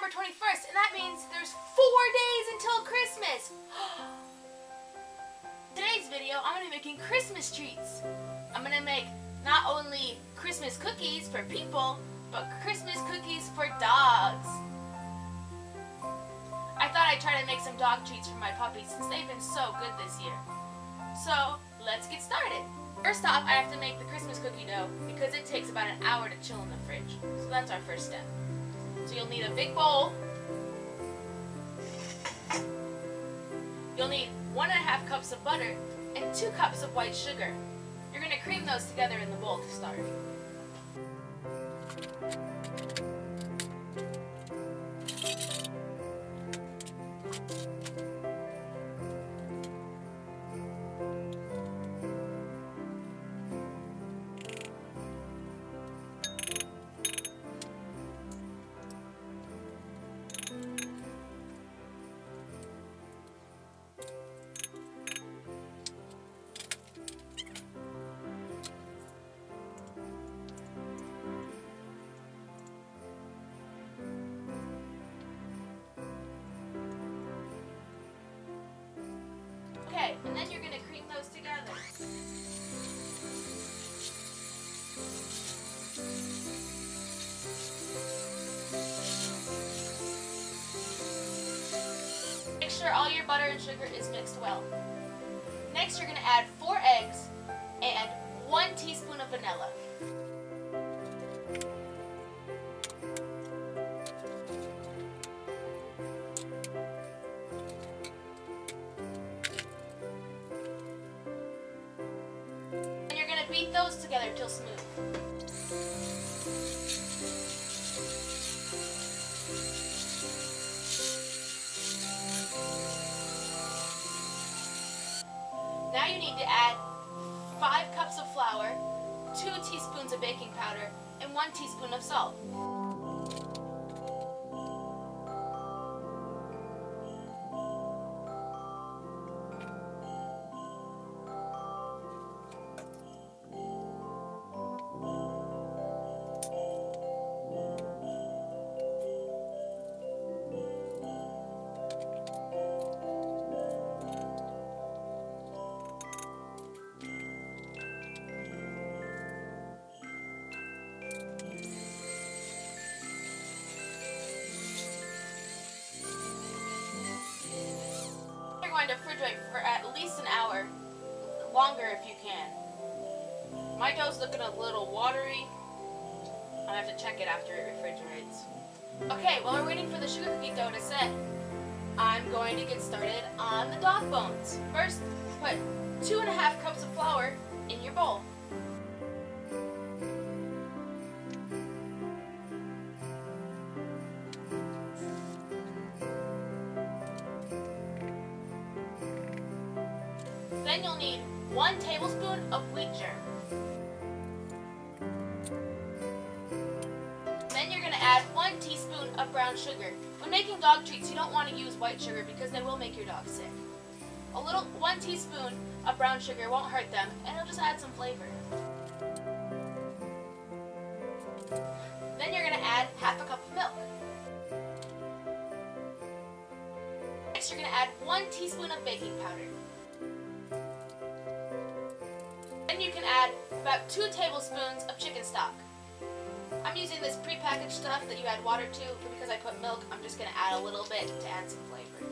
December 21st, and that means there's 4 days until Christmas. Today's video, I'm going to be making Christmas treats. I'm going to make not only Christmas cookies for people, but Christmas cookies for dogs. I thought I'd try to make some dog treats for my puppies since they've been so good this year. So, let's get started. First off, I have to make the Christmas cookie dough because it takes about an hour to chill in the fridge. So that's our first step. So you'll need a big bowl. You'll need 1.5 cups of butter and 2 cups of white sugar. You're going to cream those together in the bowl to start. Okay, and then you're going to cream those together. Make sure all your butter and sugar is mixed well. Next, you're going to add 4 eggs and 1 teaspoon of vanilla. Beat those together till smooth. Now you need to add 5 cups of flour, 2 teaspoons of baking powder, and 1 teaspoon of salt. Going to refrigerate for at least an hour, longer if you can. My dough's looking a little watery. I'll have to check it after it refrigerates. Okay, while we're waiting for the sugar cookie dough to set, I'm going to get started on the dog bones. First, put 2.5 cups of flour in your bowl. Then you'll need 1 tablespoon of wheat germ. Then you're going to add 1 teaspoon of brown sugar. When making dog treats, you don't want to use white sugar because they will make your dog sick. 1 teaspoon of brown sugar won't hurt them, and it'll just add some flavor. Then you're going to add 1/2 cup of milk. Next, you're going to add 1 teaspoon of baking powder. Then you can add about 2 tablespoons of chicken stock. I'm using this prepackaged stuff that you add water to, but because I put milk, I'm just going to add a little bit to add some flavor.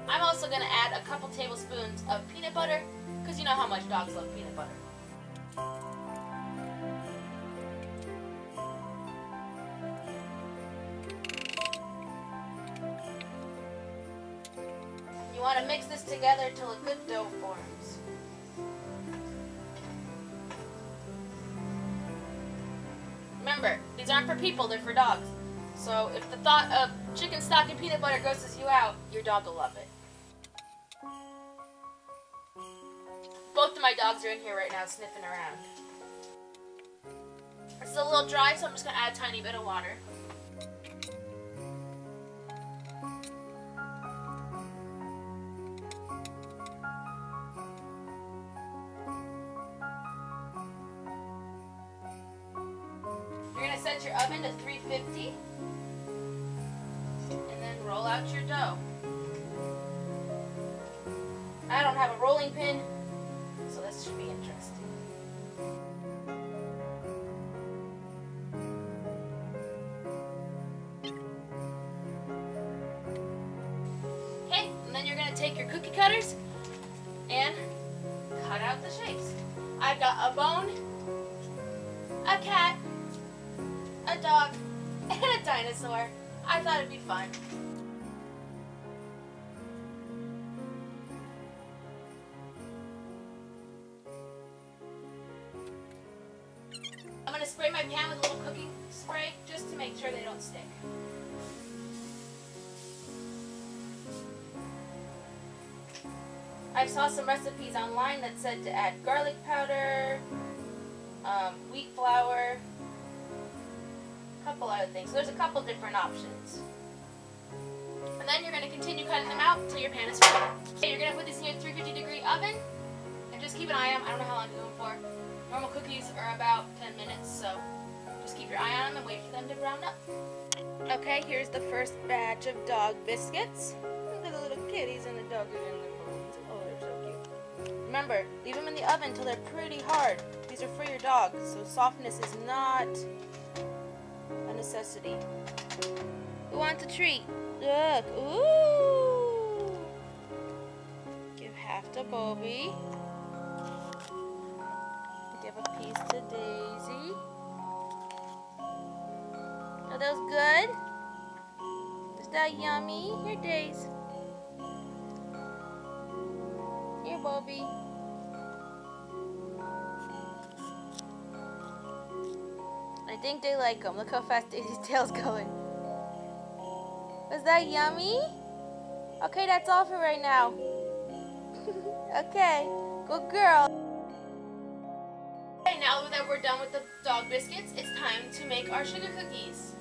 I'm also going to add a couple tablespoons of peanut butter, because you know how much dogs love peanut butter. You want to mix this together till a good dough forms. Remember, these aren't for people, they're for dogs. So if the thought of chicken stock and peanut butter grosses you out, your dog will love it. Both of my dogs are in here right now sniffing around. It's a little dry, so I'm just going to add a tiny bit of water. your oven to 350 and then roll out your dough. I don't have a rolling pin, so this should be interesting. Okay, and then you're going to take your cookie cutters and cut out the shapes. I've got a bone, a cat, a dog, and a dinosaur. I thought it'd be fun. I'm going to spray my pan with a little cooking spray just to make sure they don't stick. I saw some recipes online that said to add garlic powder, wheat flour, a couple other things. So there's a couple different options. And then you're going to continue cutting them out until your pan is full. Okay, you're going to put this in your 350-degree oven and just keep an eye on them. I don't know how long to do them for. Normal cookies are about 10 minutes, so just keep your eye on them and wait for them to brown up. Okay, here's the first batch of dog biscuits. Look at the little kitties and the dog in the bones. Oh, they're so cute. Remember, leave them in the oven until they're pretty hard. These are for your dog, so softness is not a necessity. Who wants a treat? Look, ooh! Give half to Bobby. Give a piece to Daisy. Are those good? Is that yummy? Here, Daisy. Here, Bobby. I think they like them. Look how fast Daisy's tail's going. Was that yummy? Okay, that's all for right now. Okay, good girl. Okay, now that we're done with the dog biscuits, it's time to make our sugar cookies.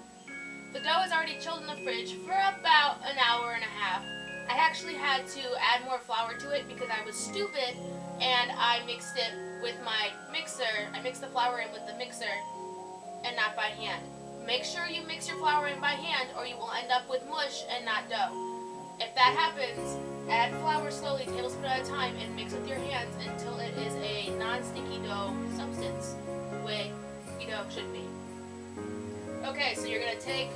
The dough is already chilled in the fridge for about an hour and a half. I actually had to add more flour to it because I was stupid and I mixed it with my mixer. I mixed the flour in with the mixer and not by hand. Make sure you mix your flour in by hand or you will end up with mush and not dough. If that happens, add flour slowly, tablespoon at a time, and mix with your hands until it is a non-sticky dough substance, the way cookie dough should be. Okay, so you're going to take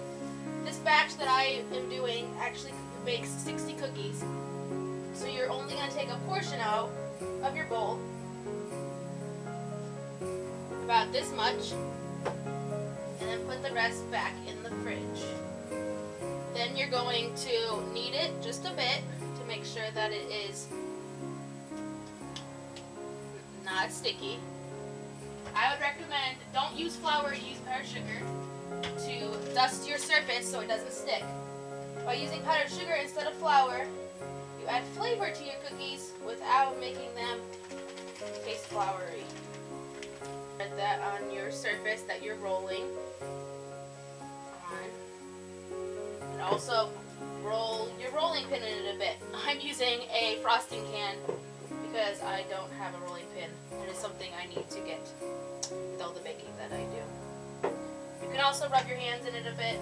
this batch that I am doing, actually makes 60 cookies. So you're only going to take a portion out of your bowl, about this much, and then put the rest back in the fridge. Then you're going to knead it just a bit to make sure that it is not sticky. I would recommend don't use flour, use powdered sugar to dust your surface so it doesn't stick. By using powdered sugar instead of flour, you add flavor to your cookies without making them taste floury. Put that on your surface that you're rolling on. And also roll your rolling pin in it a bit. I'm using a frosting can because I don't have a rolling pin. It is something I need to get with all the baking that I do. You can also rub your hands in it a bit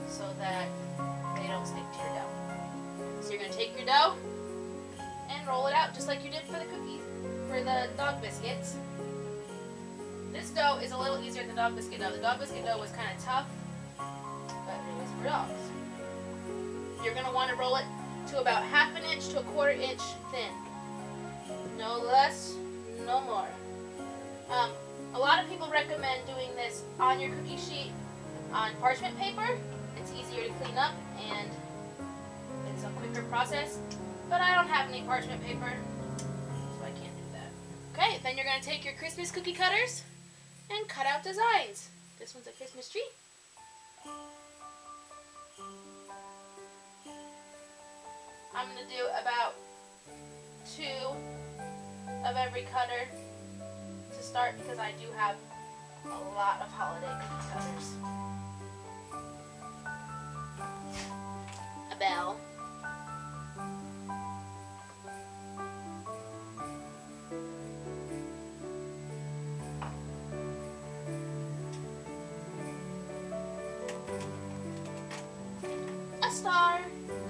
so that they don't stick to your dough. So you're going to take your dough and roll it out just like you did for the cookies, for the dog biscuits. This dough is a little easier than the dog biscuit dough. The dog biscuit dough was kind of tough, but it was for dogs. You're going to want to roll it to about ½ an inch to a ¼ inch thin. No less, no more. A lot of people recommend doing this on your cookie sheet on parchment paper. It's easier to clean up and it's a quicker process. But I don't have any parchment paper, so I can't do that. Okay, then you're going to take your Christmas cookie cutters and cut out designs. This one's a Christmas tree. I'm going to do about 2 of every cutter to start because I do have a lot of holiday cookie cutters. A bell.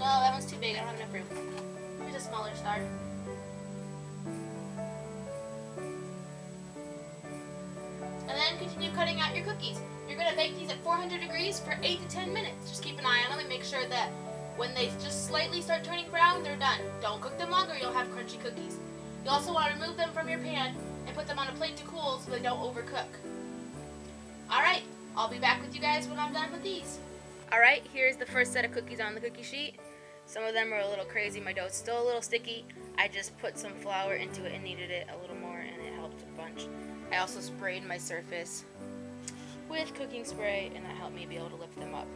No, that one's too big. I don't have enough room. Here's a smaller star. And then continue cutting out your cookies. You're going to bake these at 400 degrees for 8 to 10 minutes. Just keep an eye on them and make sure that when they just slightly start turning brown, they're done. Don't cook them longer, you'll have crunchy cookies. You also want to remove them from your pan and put them on a plate to cool so they don't overcook. Alright, I'll be back with you guys when I'm done with these. Alright, here's the first set of cookies on the cookie sheet. Some of them are a little crazy. My dough's still a little sticky. I just put some flour into it and kneaded it a little more and it helped a bunch. I also sprayed my surface with cooking spray and that helped me be able to lift them up.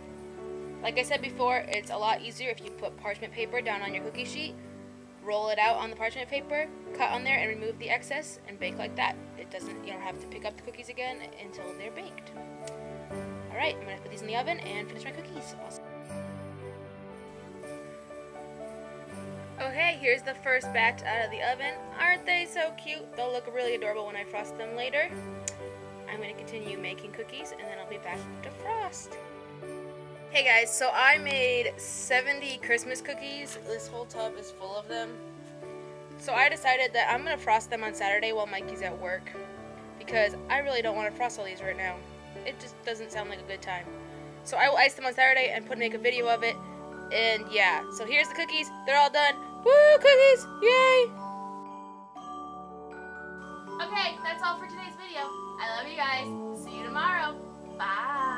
Like I said before, it's a lot easier if you put parchment paper down on your cookie sheet, roll it out on the parchment paper, cut on there and remove the excess and bake like that. You don't have to pick up the cookies again until they're baked. Alright, I'm going to put these in the oven and finish my cookies. Okay, here's the first batch out of the oven. Aren't they so cute? They'll look really adorable when I frost them later. I'm going to continue making cookies and then I'll be back to frost. Hey guys, so I made 70 Christmas cookies. This whole tub is full of them. So I decided that I'm going to frost them on Saturday while Mikey's at work because I really don't want to frost all these right now. It just doesn't sound like a good time. So I will ice them on Saturday and make a video of it. And yeah, so here's the cookies. They're all done. Woo, cookies! Yay! Okay, that's all for today's video. I love you guys. See you tomorrow. Bye.